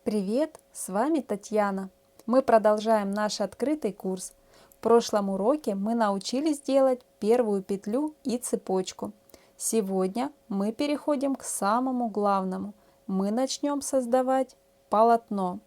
Привет, с вами Татьяна. Мы продолжаем наш открытый курс. В прошлом уроке мы научились делать первую петлю и цепочку. Сегодня мы переходим к самому главному. Мы начнем создавать полотно.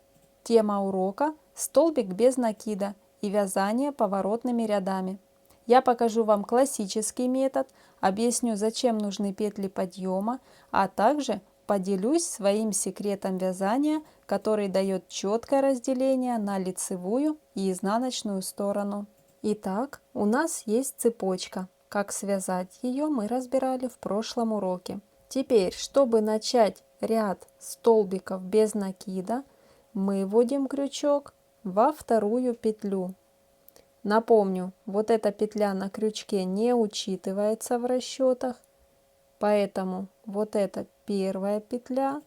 Тема урока – столбик без накида и вязание поворотными рядами. Я покажу вам классический метод, объясню, зачем нужны петли подъема, а также поделюсь своим секретом вязания, который дает четкое разделение на лицевую и изнаночную сторону. Итак, у нас есть цепочка. Как связать ее, мы разбирали в прошлом уроке. Теперь, чтобы начать ряд столбиков без накида, мы вводим крючок во вторую петлю. Напомню, вот эта петля на крючке не учитывается в расчетах, поэтому вот эта первая петля,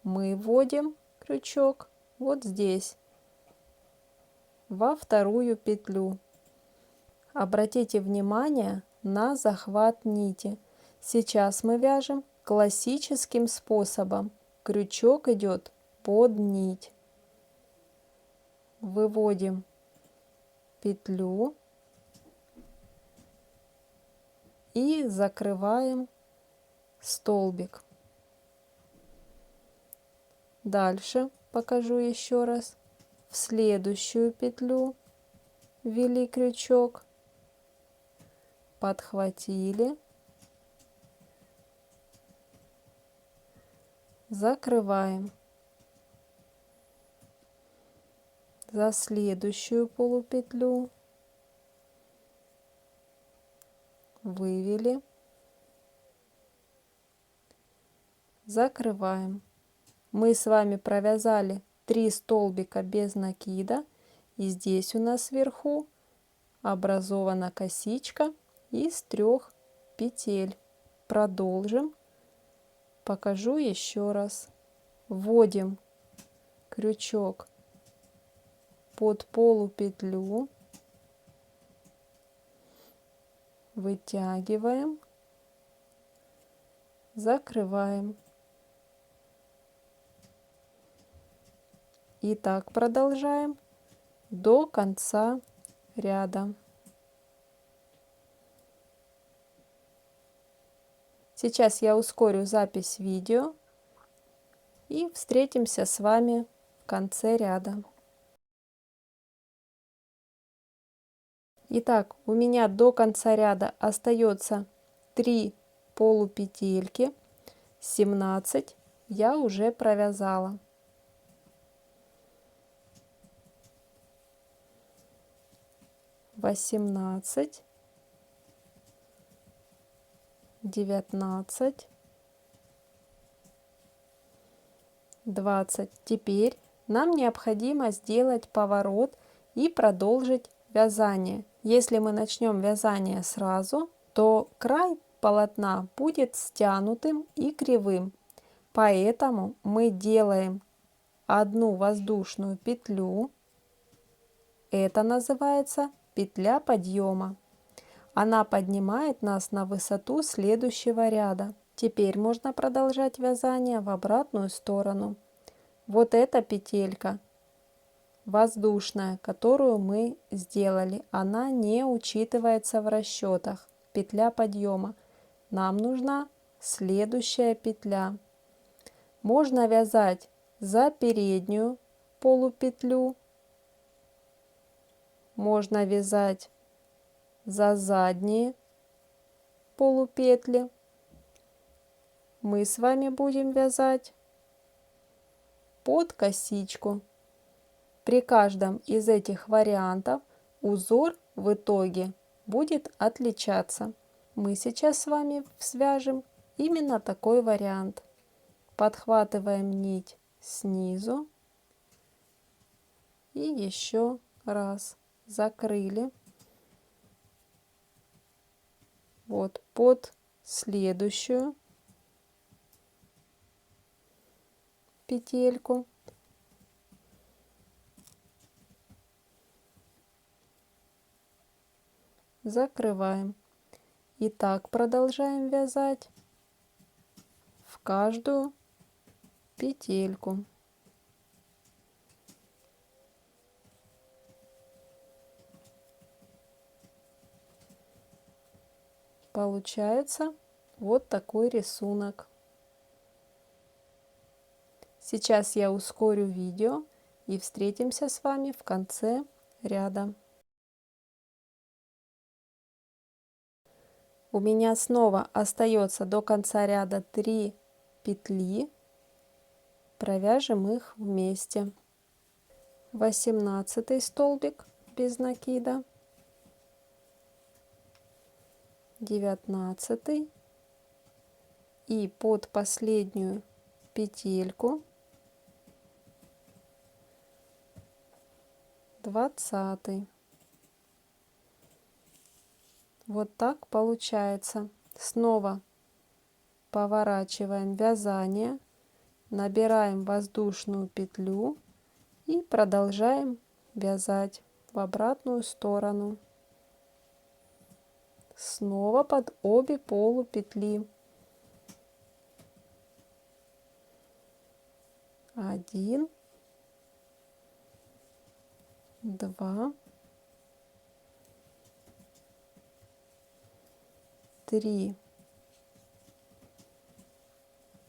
мы вводим крючок вот здесь, во вторую петлю. Обратите внимание на захват нити. Сейчас мы вяжем классическим способом. Крючок идет под нить. Выводим петлю и закрываем столбик. Дальше покажу еще раз. В следующую петлю ввели крючок, подхватили, закрываем. За следующую полупетлю вывели, закрываем. Мы с вами провязали 3 столбика без накида, и здесь у нас вверху образована косичка из 3 петель. Продолжим. Покажу еще раз. Вводим крючок под полупетлю, вытягиваем, закрываем. И так продолжаем до конца ряда. Сейчас я ускорю запись видео и встретимся с вами в конце ряда. Итак, у меня до конца ряда остается 3 полупетельки, 17 я уже провязала. Восемнадцать, 19, 20. Теперь нам необходимо сделать поворот и продолжить вязание. Если мы начнем вязание сразу, то край полотна будет стянутым и кривым. Поэтому мы делаем одну воздушную петлю. Это называется петля подъема. Она поднимает нас на высоту следующего ряда. Теперь можно продолжать вязание в обратную сторону. Вот эта петелька воздушная, которую мы сделали, она не учитывается в расчетах. Петля подъема. Нам нужна следующая петля. Можно вязать за переднюю полупетлю, можно вязать за задние полупетли. Мы с вами будем вязать под косичку. При каждом из этих вариантов узор в итоге будет отличаться. Мы сейчас с вами свяжем именно такой вариант. Подхватываем нить снизу и еще раз закрыли. Вот под следующую петельку. Закрываем. И так продолжаем вязать в каждую петельку. Получается вот такой рисунок. Сейчас я ускорю видео и встретимся с вами в конце ряда. У меня снова остается до конца ряда 3 петли. Провяжем их вместе. 18 столбик без накида, 19 и под последнюю петельку 20. Вот так получается. Снова поворачиваем вязание, набираем воздушную петлю и продолжаем вязать в обратную сторону. Снова под обе полупетли. 1, 2, 3,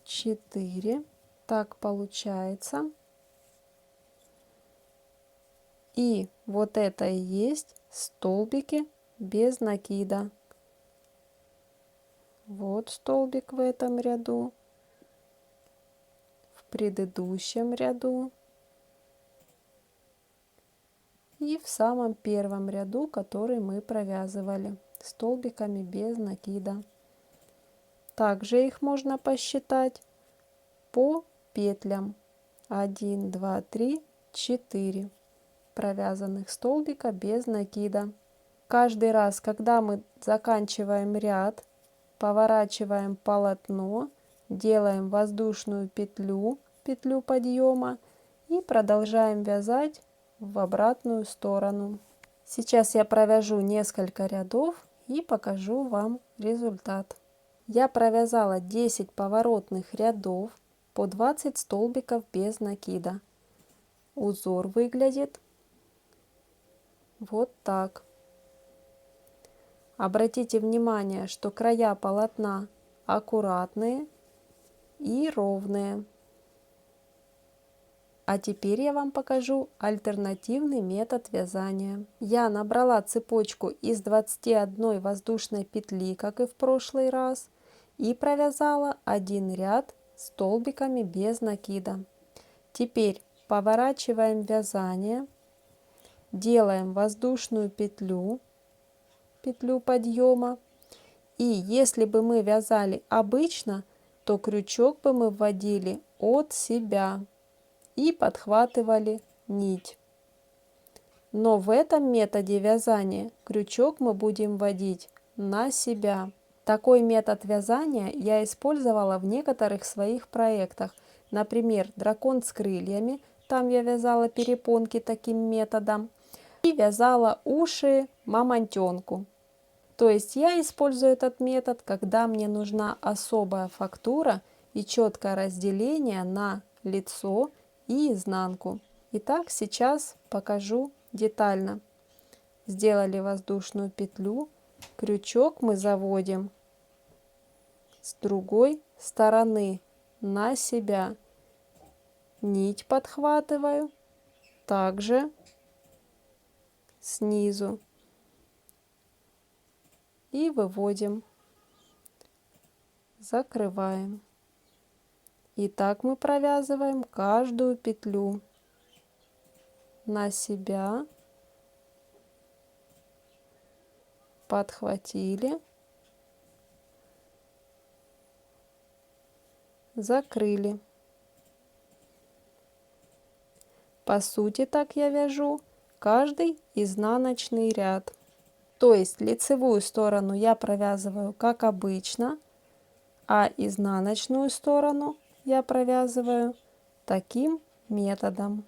4. Так получается. И вот это и есть столбики без накида. Вот столбик в этом ряду, в предыдущем ряду и в самом первом ряду, который мы провязывали столбиками без накида. Также их можно посчитать по петлям. 1, 2, 3, 4 провязанных столбика без накида. Каждый раз, когда мы заканчиваем ряд, поворачиваем полотно, делаем воздушную петлю, петлю подъема и продолжаем вязать в обратную сторону. Сейчас я провяжу несколько рядов и покажу вам результат. Я провязала 10 поворотных рядов по 20 столбиков без накида. Узор выглядит вот так. Обратите внимание, что края полотна аккуратные и ровные. А теперь я вам покажу альтернативный метод вязания. Я набрала цепочку из 21 воздушной петли, как и в прошлый раз, и провязала один ряд столбиками без накида. Теперь поворачиваем вязание, делаем воздушную петлю, петлю подъема. И если бы мы вязали обычно, то крючок бы мы вводили от себя и подхватывали нить. Но в этом методе вязания крючок мы будем вводить на себя. Такой метод вязания я использовала в некоторых своих проектах. Например, дракон с крыльями. Там я вязала перепонки таким методом. И вязала уши мамонтенку. То есть я использую этот метод, когда мне нужна особая фактура и четкое разделение на лицо и изнанку. Итак, сейчас покажу детально. Сделали воздушную петлю, крючок мы заводим с другой стороны на себя. Нить подхватываю также снизу и выводим, закрываем. И так мы провязываем каждую петлю на себя, подхватили, закрыли. По сути, так я вяжу каждый изнаночный ряд. То есть лицевую сторону я провязываю как обычно, а изнаночную сторону я провязываю таким методом.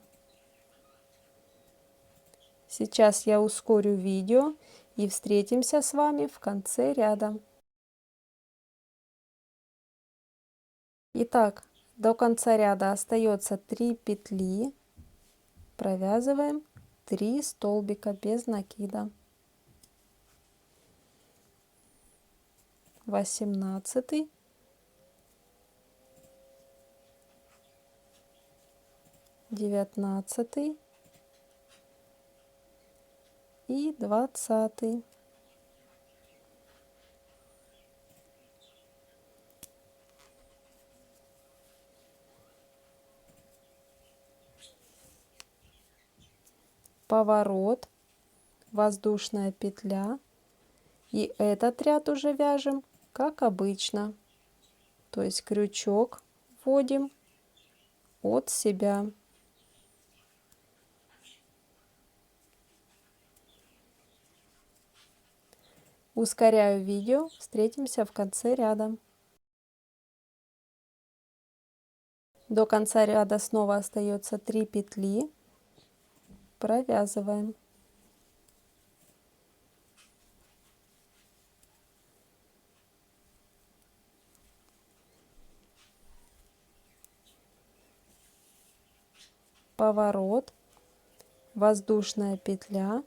Сейчас я ускорю видео и встретимся с вами в конце ряда. Итак, до конца ряда остается 3 петли. Провязываем 3 столбика без накида. 18, 19 и 20. Поворот, воздушная петля, и этот ряд уже вяжем как обычно, то есть крючок вводим от себя. Ускоряю видео, встретимся в конце ряда. До конца ряда снова остается 3 петли, провязываем. Поворот, воздушная петля,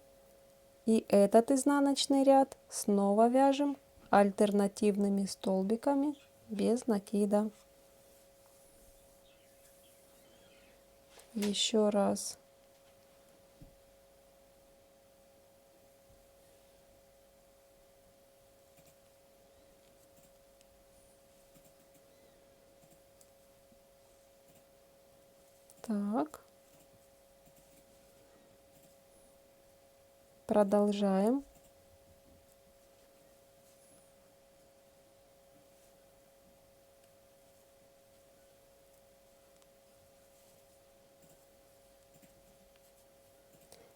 и этот изнаночный ряд снова вяжем альтернативными столбиками без накида. Еще раз. Так. Продолжаем.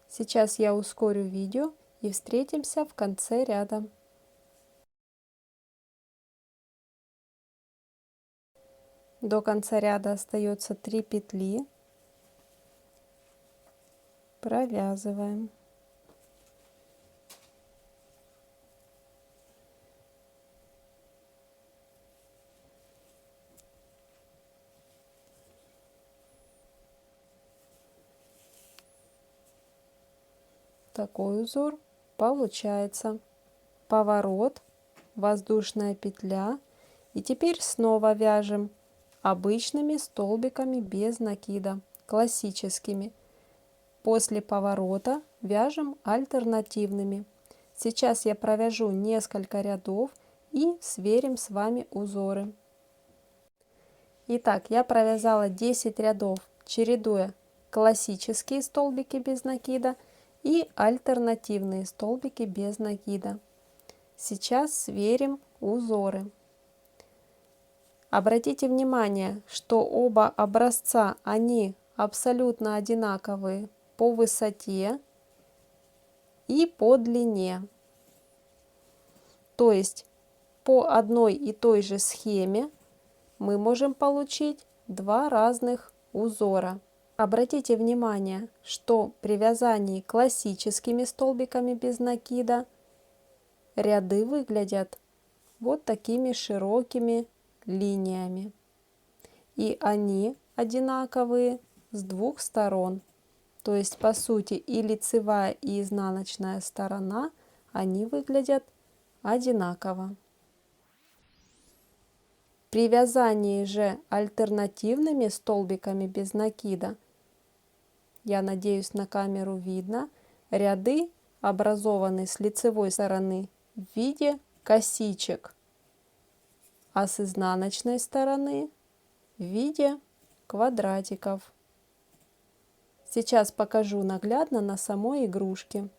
Сейчас я ускорю видео и встретимся в конце ряда. До конца ряда остается 3 петли. Провязываем. Такой узор получается. Поворот, воздушная петля, и теперь снова вяжем обычными столбиками без накида, классическими. После поворота вяжем альтернативными. Сейчас я провяжу несколько рядов и сверим с вами узоры. Итак, я провязала 10 рядов, чередуя классические столбики без накида и альтернативные столбики без накида. Сейчас сверим узоры. Обратите внимание, что оба образца, они абсолютно одинаковые по высоте и по длине. То есть по одной и той же схеме мы можем получить два разных узора. Обратите внимание, что при вязании классическими столбиками без накида ряды выглядят вот такими широкими линиями. И они одинаковые с двух сторон. То есть, по сути, и лицевая, и изнаночная сторона, они выглядят одинаково. При вязании же альтернативными столбиками без накида, я надеюсь, на камеру видно, ряды образованы с лицевой стороны в виде косичек, а с изнаночной стороны в виде квадратиков. Сейчас покажу наглядно на самой игрушке.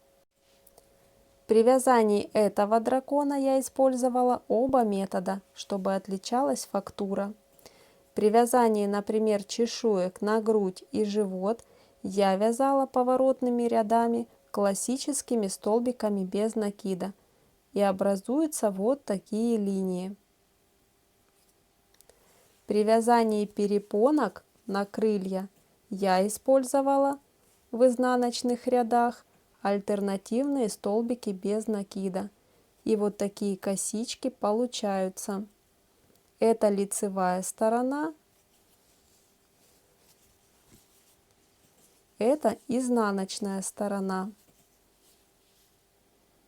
При вязании этого дракона я использовала оба метода, чтобы отличалась фактура. При вязании, например, чешуек на грудь и живот я вязала поворотными рядами классическими столбиками без накида, и образуются вот такие линии. При вязании перепонок на крылья я использовала в изнаночных рядах альтернативные столбики без накида. И вот такие косички получаются. Это лицевая сторона, это изнаночная сторона.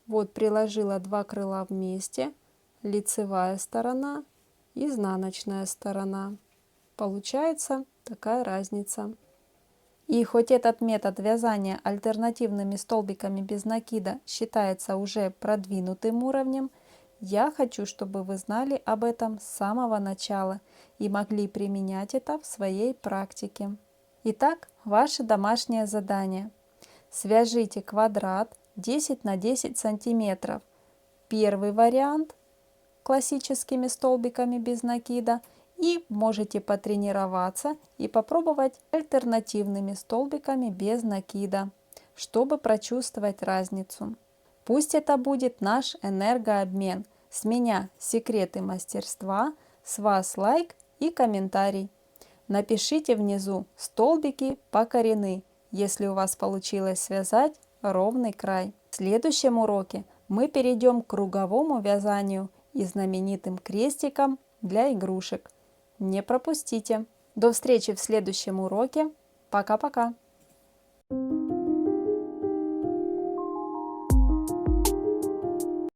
Вот приложила два крыла вместе, лицевая сторона, изнаночная сторона. Получается такая разница. И хоть этот метод вязания альтернативными столбиками без накида считается уже продвинутым уровнем, я хочу, чтобы вы знали об этом с самого начала и могли применять это в своей практике. Итак, ваше домашнее задание. Свяжите квадрат 10 на 10 сантиметров. Первый вариант классическими столбиками без накида. И можете потренироваться и попробовать альтернативными столбиками без накида, чтобы прочувствовать разницу. Пусть это будет наш энергообмен. С меня секреты мастерства, с вас лайк и комментарий. Напишите внизу столбики покорены, если у вас получилось связать ровный край. В следующем уроке мы перейдем к круговому вязанию и знаменитым крестикам для игрушек. Не пропустите. До встречи в следующем уроке. Пока-пока.